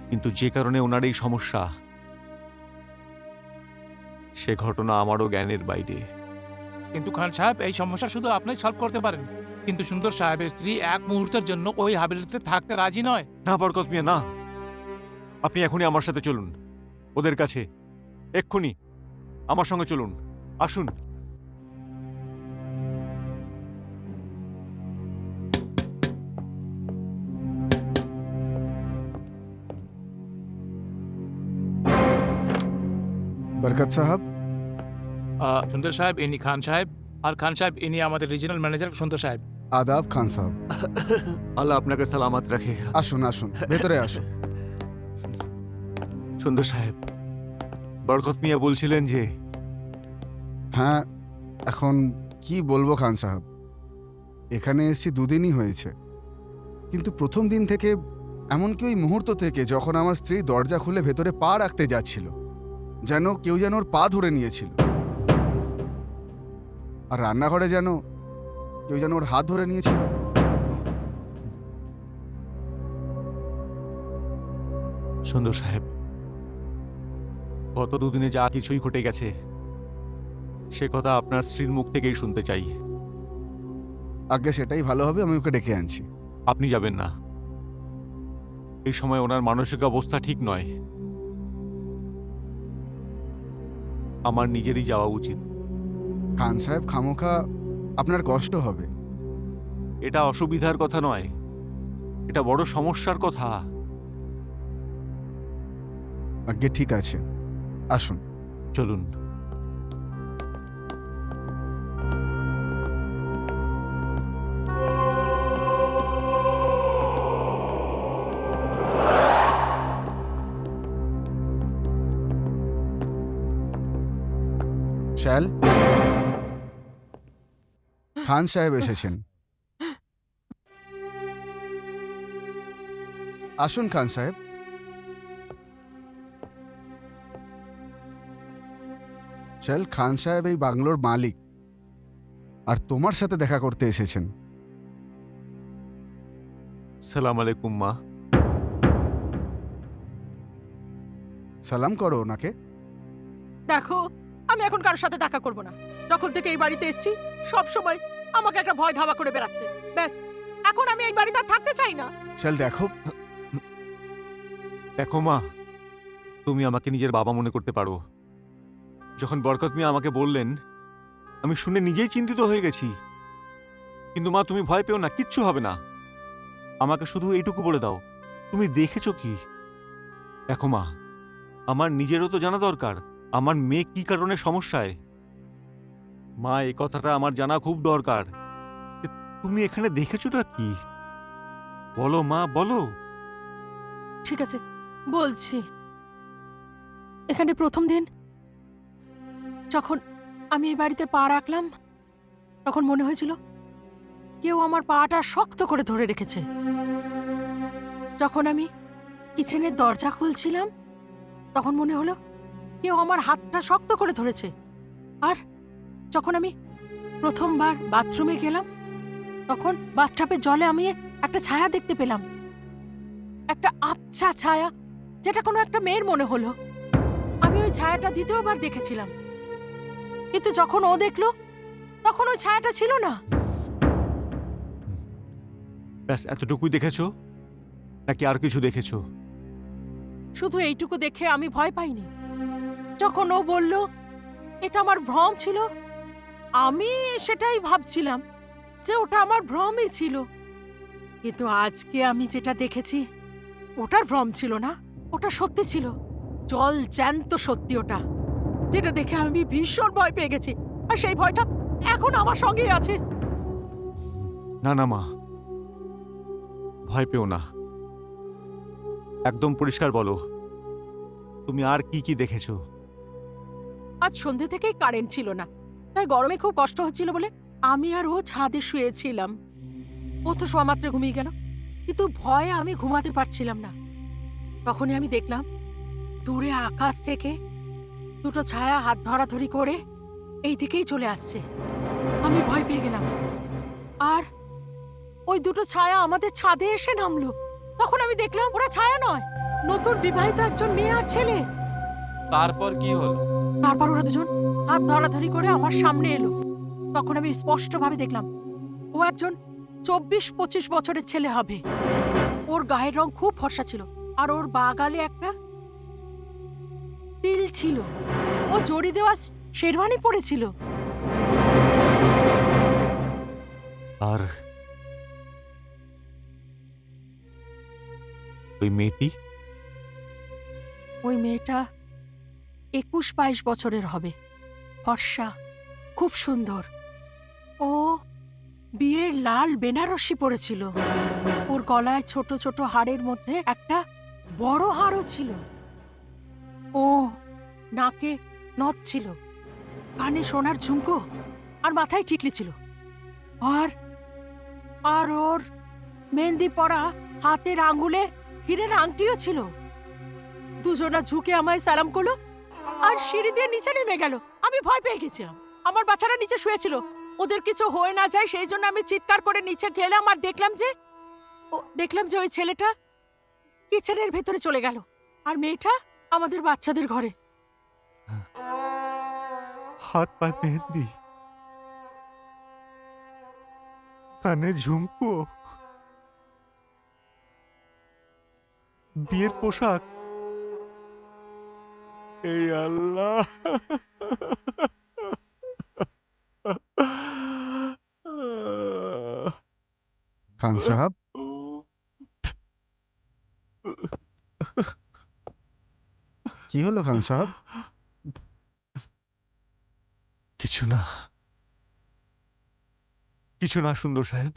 কিন্তু যে কারণে ওনার এই সমস্যা, সে ঘটনা আমারও জ্ঞানের বাইরে। কিন্তু খান সাহেব, এই সমস্যা শুধু আপনি সলভ করতে পারেন। কিন্তু সুন্দর সাহেবের স্ত্রী এক মুহূর্তের জন্য ওই হাভেলিতে থাকতে রাজি নয়। না বরকত মিয়া, না। আপনি এখনই আমার সাথে চলুন ওদের কাছে, এক্ষুনি আমার সঙ্গে চলুন, আসুন। বরকত সাহেব, সুন্দর সাহেব ইনি খান সাহেব, আর খান সাহেব ইনি আমাদের রিজিনাল ম্যানেজার সুন্দর সাহেব। আদাব খান সাহেব। আল্লাহ আপনাকে সালামাত রাখে। আসুন আসুন, ভেতরে আসুন। সুন্দর সাহেব, বরকত মিয়া বলছিলেন যে হ্যাঁ, এখন কি বলবো খান সাহেব, এখানে এসেছি দুদিনই হয়েছে, কিন্তু প্রথম দিন থেকে, এমনকি ওই মুহূর্ত থেকে যখন আমার স্ত্রী দরজা খুলে ভেতরে পা রাখতে যাচ্ছিল, যেন কেউ যেন ওর পা ধরে নিয়েছিল। আর রান্নাঘরে যেন কেউ যেন ওর হাত ধরে নিয়েছিল। সুন্দর সাহেব, গত দুদিনে যা কিছুই ঘটে গেছে সে কথা আপনার স্ত্রীর মুখ থেকেই শুনতে চাই। আগে সেটাই ভালো হবে, আমি ওকে ডেকে আনছি। আপনি যাবেন না, এই সময় ওনার মানসিক অবস্থা ঠিক নয়। আমার নিজেরই যাওয়া উচিত। খান সাহেব, খামোখা আপনার কষ্ট হবে। এটা অসুবিধার কথা নয়, এটা বড় সমস্যার কথা। আগে ঠিক আছে, আসুন। চলুন। শ্যাল, খান সাহেব এসেছেন। আসুন খান সাহেব। শ্যাল, খান সাহেব এই বাংলোর মালিক, আর তোমার সাথে দেখা করতে এসেছেন। সালাম আলাইকুম মা। সালাম করো ওনাকে। দেখো, আমি এখন কারোর সাথে দেখা করব না। যখন থেকে এই বাড়িতে এসেছি সব সময় আমাকে একটা ভয় ধাওয়া করে বেড়াচ্ছে। ব্যাস, এখন আমি এই বাড়িতে আর থাকতে চাই না। শ্যাল দেখো, দেখো মা, তুমি আমাকে নিজের বাবা মনে করতে পারো। যখন বরকত মিয়া আমাকে বললেন, আমি শুনে নিজেই চিন্তিত হয়ে গেছি। কিন্তু মা, তুমি ভয় পেও না, কিচ্ছু হবে না। আমাকে শুধু এইটুকু বলে দাও, তুমি দেখেছো কি? দেখো মা, আমার নিজেরও তো জানা দরকার আমার মেয়ে কি কারণে সমস্যায়। মা, এই কথাটা আমার জানা খুব দরকার। তুমি এখানে দেখেছোটা কি? বলো মা, বলো। ঠিক আছে, বলছি। এখানে প্রথম দিন যখন আমি এই বাড়িতে পা রাখলাম, তখন মনে হয়েছিল কেউ আমার পাটা শক্ত করে ধরে রেখেছে। যখন আমি কিচেনের দরজা খুলছিলাম, তখন মনে হলো কেউ আমার হাতটা শক্ত করে ধরেছে। আর যখন আমি প্রথমবার বাথরুমে গেলাম, তখন বাথটাবের জলে আমি একটা ছায়া দেখতে পেলাম, একটা আবছা ছায়া, যেটা কোনো একটা মেয়ের মনে হলো। আমি ওই ছায়াটা দ্বিতীয়বার দেখেছিলাম, কিন্তু যখন ও দেখলো তখন ওই ছায়াটা ছিল না। ব্যাস এতটুকুই দেখেছো নাকি আর কিছু দেখেছো? শুধু এইটুকু দেখে আমি ভয় পাইনি। যখন ও বলল এটা আমার ভ্রম ছিল, আমি সেটাই ভাবছিলাম যে ওটা আমার ভ্রমই ছিল। কিন্তু আজকে আমি যেটা দেখেছি ওটার ভ্রম ছিল না, ওটা সত্যি ছিল। জল জ্যান্ত সত্যি ওটা, যেটা দেখে আমি ভীষণ ভয় পেয়ে গেছি। আর সেই ভয়টা এখন আমার সঙ্গেই আছে। না না মা, ভয় পেও না। একদম পরিষ্কার বলো, তুমি আর কি কি দেখেছো? আজ সন্ধে থেকেই কারেন্ট ছিল না, তাই গরমে খুব কষ্ট হচ্ছিল বলে আমি আর ও ছাদে শুয়েছিলাম। ও তো শোয়া মাত্র ঘুমিয়ে গেল, কিন্তু ভয়ে আমি ঘুমাতে পারছিলাম না। তখনই আমি দেখলাম দূরে আকাশ থেকে দুটো ছায়া হাত ধরাধরি করে এই দিকেই চলে আসছে। আমি ভয় পেয়ে গেলাম, আর ওই দুটো ছায়া আমাদের ছাদে এসে নামলো। তখন আমি দেখলাম ওরা ছায়া নয়, নতুন বিবাহিত একজন মেয়ে আর ছেলে। তারপর কি হলো? তারপর ওরা দুজন হাত ধরাধরি করে আমার সামনে এলো। তখন আমি স্পষ্টভাবে দেখলাম ও একজন 24-25 বছরের ছেলে হবে। ওর গায়ের রং খুব ফর্সা ছিল, আর ওর বাগালে একটা তিল ছিল। ও জড়ি দেওয়া শেরওয়ানি পরেছিল। আর ওই মেয়েটি? ওই মেয়েটা 21-22 বছরের হবে, ফর্সা, খুব সুন্দর। ও বিয়ের লাল বেনারসি পরেছিল। ওর গলায় ছোট ছোট হাড়ের মধ্যে একটা বড় হাড়ও ছিল। ও নাকে নথ ছিল, কানে সোনার ঝুমকো, আর মাথায় টিকলি ছিল। আর আর ওর মেহেন্দি পরা হাতের আঙ্গুলে হীরের আংটিও ছিল। দুজনা ঝুঁকে আমায় সালাম করলো আর সিঁড়ি দিয়ে নিচে নেমে গেল। আমি ভয় পেয়ে গেছিলাম। আমার বাচ্চারা নিচে শুয়েছিল, ওদের কিছু হয়ে না যায় সেই জন্য আমি চিৎকার করে নিচে গেলাম আর দেখলাম যে ওই ছেলেটা কিচেনের ভেতরে চলে গেল, আর মেয়েটা আমাদের বাচ্চাদের ঘরে। হাত পায়ে মেহেন্দি, কানে ঝুমকো, বিয়ের পোশাক। এই আল্লাহ! খান সাহেব, কি হলো খান সাহেব? কিছু না, কিছু না সুন্দর সাহেব।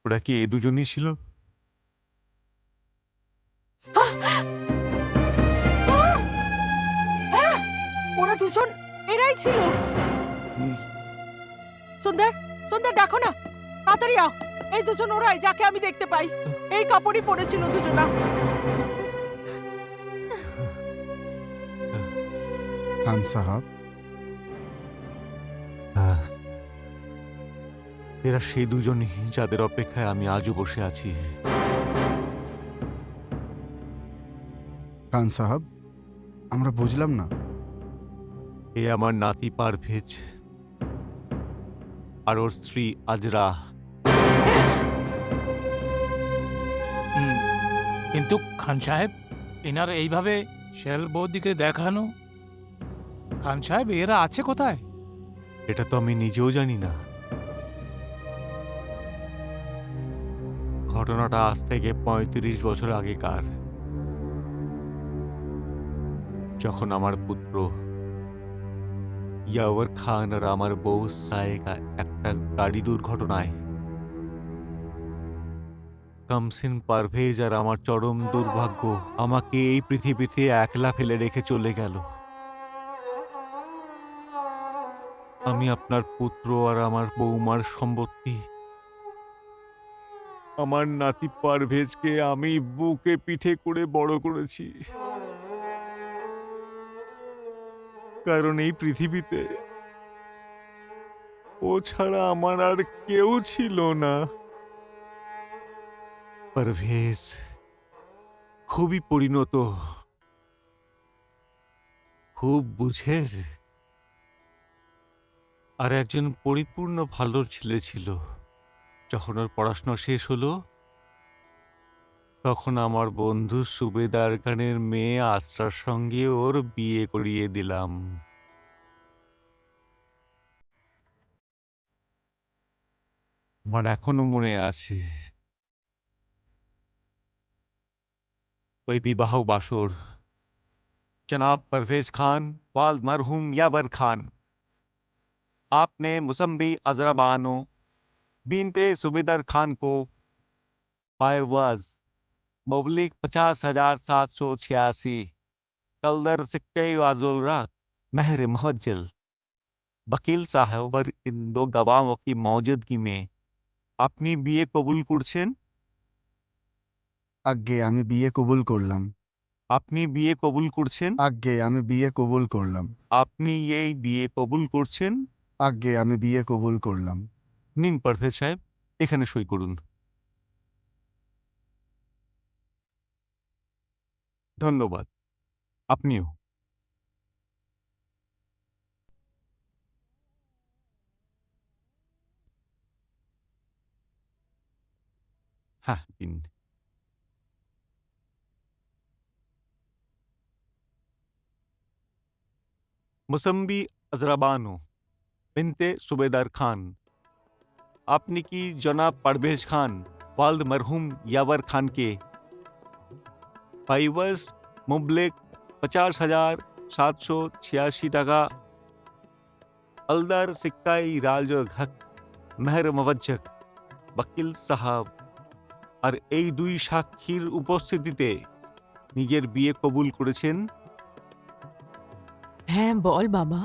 ওরা কি এ দুজনই ছিল? হ্যাঁ, ওরা দুজন এরাই ছিল। সুন্দর, সুন্দর দেখো না, তাড়াতাড়ি আও। এই দুজন ওরাই যাকে আমি দেখতে পাই। এই কাপড়ই পরেছিল দুজনা। খান সাহেব, হ্যাঁ, এরা সেই দুজনই যাদের অপেক্ষায় আমি আজও বসে আছি। খান সাহেব, আমরা বুঝলাম না। এ আমার নাতি পারভেজ আর ওর স্ত্রী আজরা। হুম, কিন্তু খান সাহেব, এনার এইভাবে শেল বৌদিকে দেখানো, খান সাহেব এরা আছে কোথায়? এটা তো আমি নিজেও জানি না। ঘটনাটা আজ থেকে 35 বছর আগেকার, যখন আমার পুত্র ইয়াওয়ার খান আর আমার বউ সায়েকা একটা গাড়ি দুর্ঘটনায় কামসিন পারভেজ আর আমার চরম দুর্ভাগ্য আমাকে এই পৃথিবীতে একলা ফেলে রেখে চলে গেল। আমি আপনার পুত্র আর আমার বৌমার সম্পত্তি আমার নাতি পারভেজকে আমি বুকে পিঠে করে বড় করেছি, কারণ এই পৃথিবীতে ও ছাড়া আমার আর কেউ ছিল না। পারভেজ খুবই পরিণত, খুব বুঝের, আর একজন পরিপূর্ণ ভালো ছেলে ছিল। যখন ওর পড়াশোনা শেষ হলো, তখন আমার বন্ধু সুবেদার খানের মেয়ে আশ্রার সঙ্গে ওর বিয়ে করিয়ে দিলাম। আমার এখনো মনে আছে ওই বিবাহ বাসর। जनाब परवेज खान वाल्द मरहूम याबर खान, आपने मुसम्बी अजरबानो बीनते सुबेदार खान को पायवाज मबलिक 50,786 कलदर सिक्के वाजुलरा महर महज्जल वकील साहब पर इन दो गवाहों की मौजूदगी में अपनी बीए कबूल করছেন? আগে আমি বিয়ে কবুল করলাম। আপনি বিয়ে কবুল করছেন? আগে আমি বিয়ে কবুল করলাম। আপনি এই বিয়ে কবুল করছেন? আগে আমি বিয়ে কবুল করলাম। নিন পারভেজ সাহেব, এখানে সই করুন। ধন্যবাদ। আপনিও। হ্যাঁ, দিন। মুসম্বি আজরাবানো বিনতে সুবেদার খান, আপনি কি জনাব পারভেজ খান ওয়াল্দ মরহুম ইয়াवर খানকে পাইওয়াস মুবলেক 50,786 টাকা अलदर सिक्काई राज हक মেহর মওয়াজ্জক वकील সাহাব আর এই দুই সাক্ষীর উপস্থিতিতে নিজের বিয়ে কবুল করেছেন? হ্যাঁ বল বাবা।